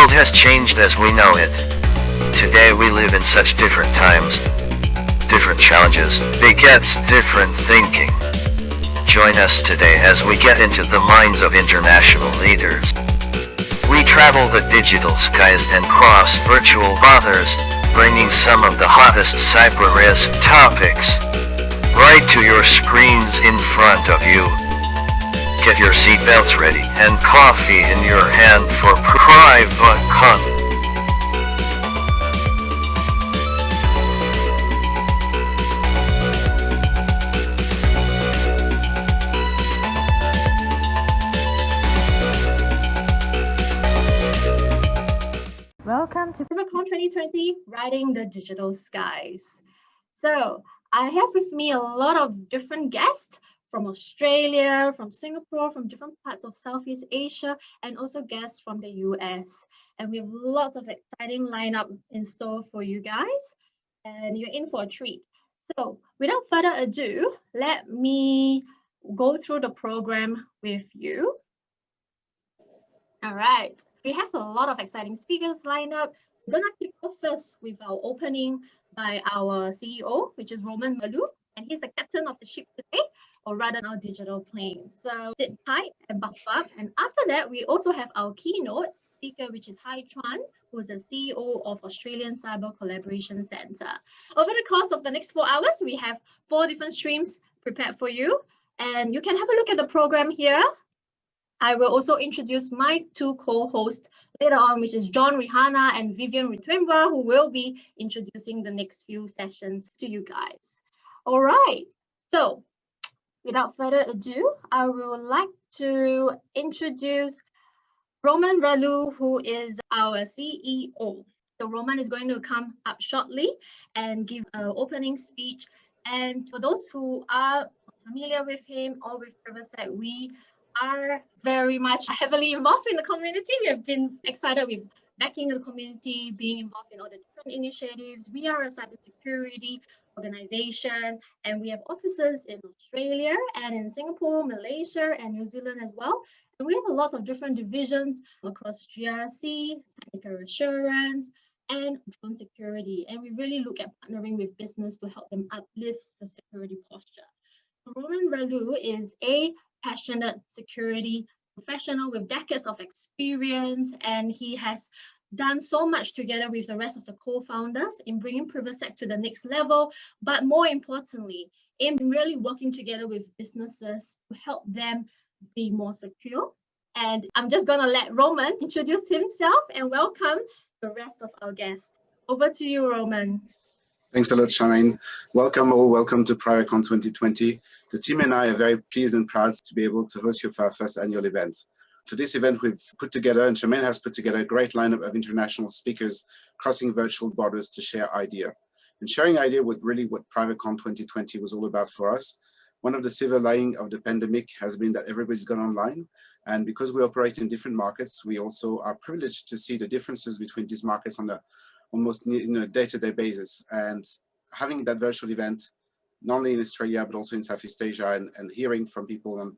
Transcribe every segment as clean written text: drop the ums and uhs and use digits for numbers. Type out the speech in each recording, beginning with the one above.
world has changed as we know it. Today we live in such different times, different challenges, begets different thinking. Join us today as we get into the minds of international leaders. We travel the digital skies and cross virtual borders, bringing some of the hottest cyber risk topics right to your screens in front of you. Get your seatbelts ready and coffee in your hand for PRIVACON. Welcome to PRIVACON 2020, Riding the Digital Skies. So I have with me a lot of different guests from Australia, from Singapore, from different parts of Southeast Asia, and also guests from the US. And we have lots of exciting lineup in store for you guys, and you're in for a treat. So without further ado, let me go through the program with you. All right, we have a lot of exciting speakers lined up. We're gonna kick off first with our opening by our CEO, which is Romain Rallu, and he's the captain of the ship today, or rather our digital plane. So sit tight and buckle up. And after that, we also have our keynote speaker, which is Hai Chuan, who is the CEO of Australian Cyber Collaboration Centre. Over the course of the next 4 hours, we have 4 different streams prepared for you, and you can have a look at the program here. I will also introduce my 2 co-hosts later on, which is John Rihanna and Vivian Ritwimba, who will be introducing the next few sessions to you guys. All right, so without further ado, I would like to introduce Romain Rallu, who is our CEO. So Romain is going to come up shortly and give an opening speech. And for those who are familiar with him or with Privasec, we are very much heavily involved in the community. We have been excited with backing the community, being involved in all the different initiatives. We are a cybersecurity organization, and we have offices in Australia and in Singapore, Malaysia, and New Zealand as well. And we have a lot of different divisions across GRC, technical assurance, and drone security. And we really look at partnering with business to help them uplift the security posture. Romain Rallu is a passionate security professional with decades of experience, and he has done so much together with the rest of the co-founders in bringing Privasec to the next level, but more importantly, in really working together with businesses to help them be more secure. And I'm just going to let Romain introduce himself and welcome the rest of our guests. Over to you, Romain. Thanks a lot, Shamane. Welcome all, welcome to PRIVACON 2020. The team and I are very pleased and proud to be able to host you for our first annual event. For this event, we've put together, and Shamane has put together, a great lineup of international speakers crossing virtual borders to share idea. And sharing idea was really what PRIVACON 2020 was all about for us. One of the silver lining of the pandemic has been that everybody's gone online. And because we operate in different markets, we also are privileged to see the differences between these markets on the almost day-to-day basis. And having that virtual event, not only in Australia, but also in Southeast Asia, and hearing from people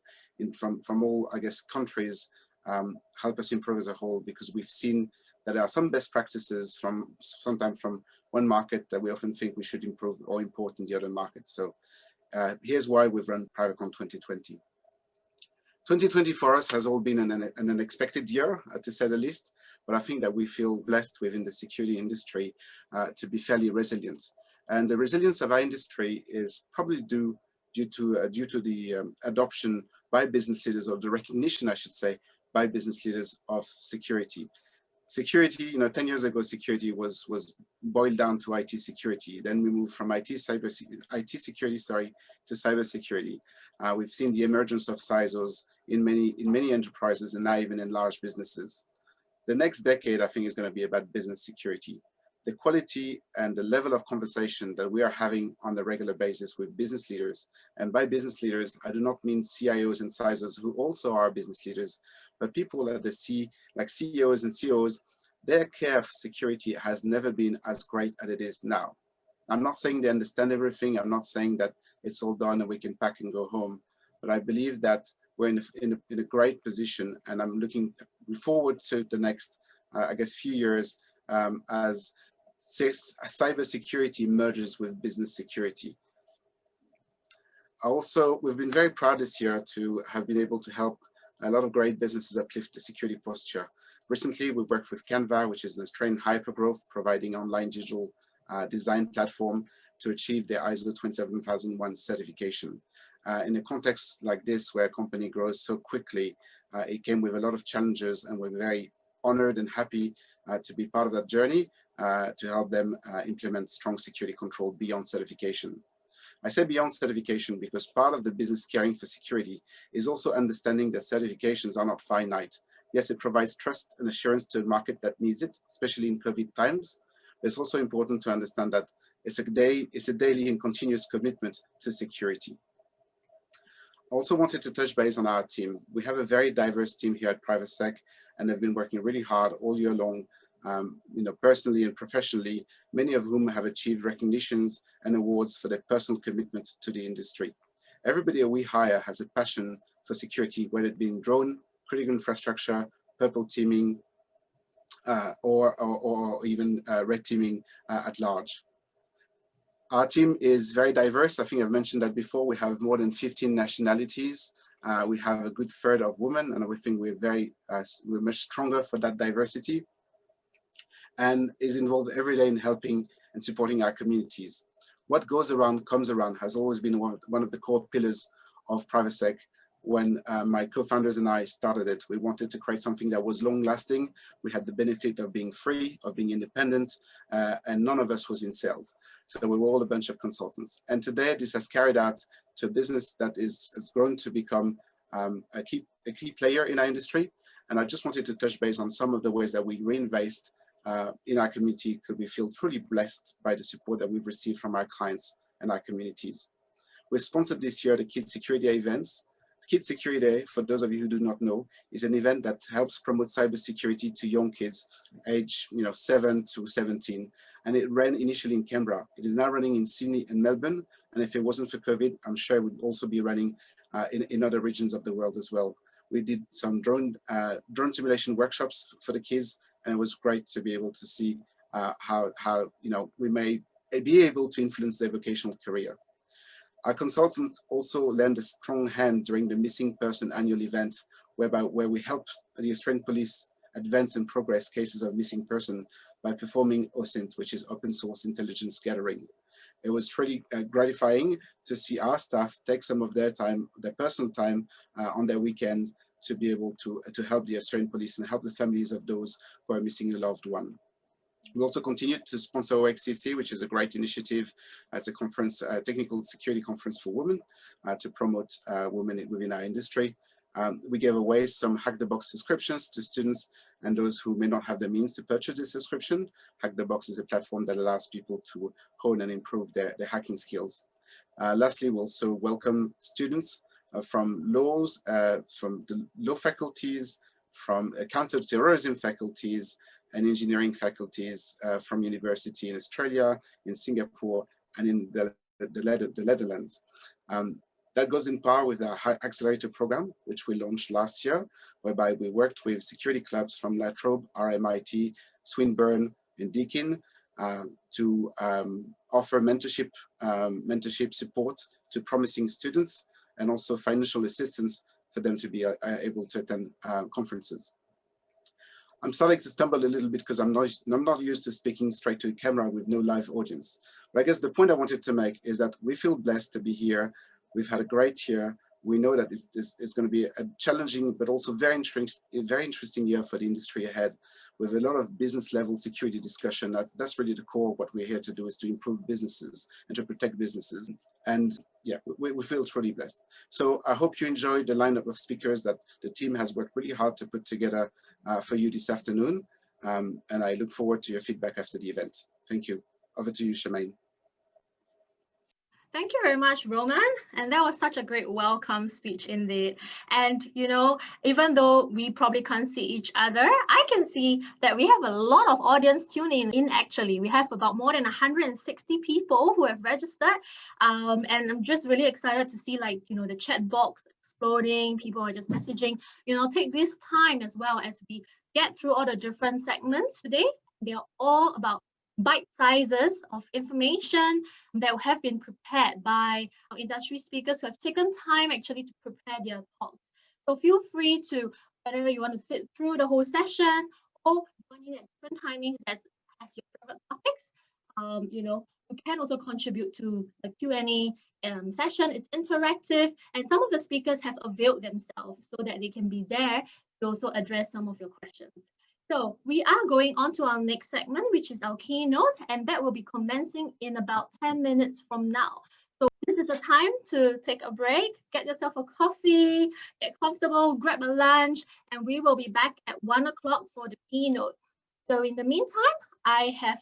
from all, I guess, countries, help us improve as a whole, because we've seen that there are some best practices sometimes from one market that we often think we should improve or import in the other markets. So here's why we've run PRIVACON 2020. 2020 for us has all been an unexpected year, to say the least, but I think that we feel blessed within the security industry to be fairly resilient. And the resilience of our industry is probably due to the adoption by business leaders, or the recognition, I should say, by business leaders of security. Security, 10 years ago, security was boiled down to IT security. Then we moved from IT security to cybersecurity. We've seen the emergence of CISOs in many enterprises, and now even in large businesses. The next decade, I think, is going to be about business security. The quality and the level of conversation that we are having on a regular basis with business leaders, and by business leaders, I do not mean CIOs and CISOs who also are business leaders, but people at the C, like CEOs and COOs, their care of security has never been as great as it is now. I'm not saying they understand everything. I'm not saying that it's all done and we can pack and go home, but I believe that we're in a great position, and I'm looking forward to the next I guess, few years as cybersecurity merges with business security. Also, we've been very proud this year to have been able to help a lot of great businesses uplift the security posture. Recently, we worked with Canva, which is an Australian hypergrowth providing online digital design platform to achieve their ISO 27001 certification. In a context like this, where a company grows so quickly, it came with a lot of challenges, and we're very honored and happy to be part of that journey to help them implement strong security control beyond certification. I say beyond certification because part of the business caring for security is also understanding that certifications are not finite. Yes, it provides trust and assurance to a market that needs it, especially in COVID times. But it's also important to understand that it's a daily and continuous commitment to security. I also wanted to touch base on our team. We have a very diverse team here at Privasec, and they've been working really hard all year long, personally and professionally, many of whom have achieved recognitions and awards for their personal commitment to the industry. Everybody we hire has a passion for security, whether it be in drone, critical infrastructure, purple teaming, or even red teaming at large. Our team is very diverse. I think I've mentioned that before. We have more than 15 nationalities. We have a good third of women, and we think we're much stronger for that diversity, and is involved every day in helping and supporting our communities. What goes around comes around has always been one of the core pillars of Privasec. When my co-founders and I started it, we wanted to create something that was long-lasting. We had the benefit of being free, of being independent, and none of us was in sales. So we were all a bunch of consultants. And today, this has carried out to a business that has grown to become a key player in our industry. And I just wanted to touch base on some of the ways that we reinvest in our community, because we feel truly blessed by the support that we've received from our clients and our communities. We've sponsored this year the Kids Security Day events. Kids Security Day, for those of you who do not know, is an event that helps promote cybersecurity to young kids, age 7 to 17. And it ran initially in Canberra. It is now running in Sydney and Melbourne. And if it wasn't for COVID, I'm sure it would also be running in other regions of the world as well. We did some drone simulation workshops for the kids, and it was great to be able to see how we may be able to influence their vocational career. Our consultant also lent a strong hand during the Missing Person annual event, where we help the Australian Police advance and progress cases of missing person by performing OSINT, which is open source intelligence gathering. It was really gratifying to see our staff take some of their time, their personal time on their weekends, to be able to help the Australian Police and help the families of those who are missing a loved one. We also continue to sponsor OXCC, which is a great initiative as a conference, technical security conference for women, to promote women within our industry. We gave away some Hack the Box subscriptions to students and those who may not have the means to purchase this subscription. Hack the Box is a platform that allows people to hone and improve their hacking skills. Lastly, we also welcome students from laws, from the law faculties, from counter-terrorism faculties, and engineering faculties from university in Australia, in Singapore, and in the Netherlands. That goes in par with our High Accelerator program, which we launched last year, whereby we worked with security clubs from La Trobe, RMIT, Swinburne, and Deakin to offer mentorship support to promising students, and also financial assistance for them to be able to attend conferences. I'm starting to stumble a little bit because I'm not used to speaking straight to a camera with no live audience. But I guess the point I wanted to make is that we feel blessed to be here. We've had a great year. We know that it's going to be a challenging, but also very interesting year for the industry ahead, with a lot of business level security discussion. That's really the core of what we're here to do, is to improve businesses and to protect businesses. And yeah, we feel truly blessed. So I hope you enjoyed the lineup of speakers that the team has worked really hard to put together for you this afternoon. And I look forward to your feedback after the event. Thank you. Over to you, Shamane. Thank you very much, Roman. And that was such a great welcome speech indeed. And, you know, even though we probably can't see each other, I can see that we have a lot of audience tuning in actually. We have about more than 160 people who have registered. And I'm just really excited to see, like, you know, the chat box exploding. People are just messaging. You know, take this time as well as we get through all the different segments today. They are all about bite sizes of information that have been prepared by our industry speakers who have taken time actually to prepare their talks. So feel free to, whether you want to sit through the whole session or join in at different timings as your favorite topics. You know, you can also contribute to the Q&A session. It's interactive, and some of the speakers have availed themselves so that they can be there to also address some of your questions. So we are going on to our next segment, which is our keynote, and that will be commencing in about 10 minutes from now. So this is the time to take a break, get yourself a coffee, get comfortable, grab a lunch, and we will be back at 1 o'clock for the keynote. So in the meantime, I have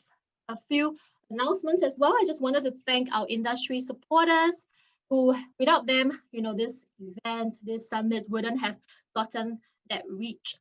a few announcements as well. I just wanted to thank our industry supporters who, without them, you know, this event, this summit wouldn't have gotten that reach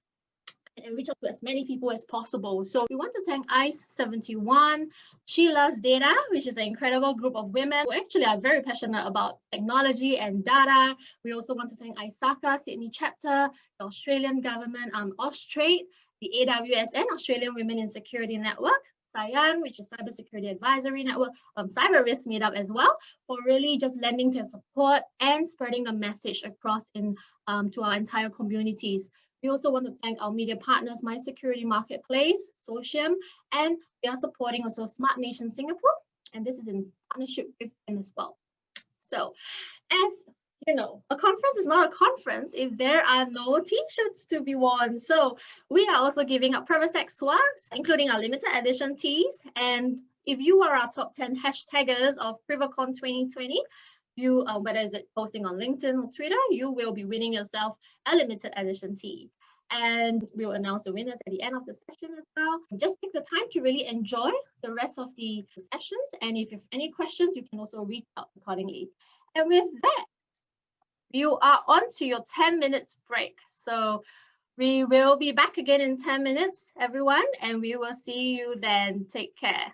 and reach out to as many people as possible. So we want to thank ICE71, She Loves Data, which is an incredible group of women who actually are very passionate about technology and data. We also want to thank ISACA, Sydney chapter, the Australian government, Austrade, the AWSN, Australian Women in Security Network, CYAN, which is Cybersecurity Advisory Network, Cyber Risk Meetup as well, for really just lending their support and spreading the message across in to our entire communities. We also want to thank our media partners, My Security Marketplace, Socium, and we are supporting also Smart Nation Singapore, and this is in partnership with them as well. So, as you know, a conference is not a conference if there are no t-shirts to be worn. So we are also giving out Privasec swags, including our limited edition tees. And if you are our top 10 hashtaggers of PRIVACON 2020, you, whether it's posting on LinkedIn or Twitter, you will be winning yourself a limited edition tee. And we'll announce the winners at the end of the session as well. Just take the time to really enjoy the rest of the sessions. And if you have any questions, you can also reach out accordingly. And with that, you are on to your 10 minutes break. So we will be back again in 10 minutes, everyone, and we will see you then. Take care.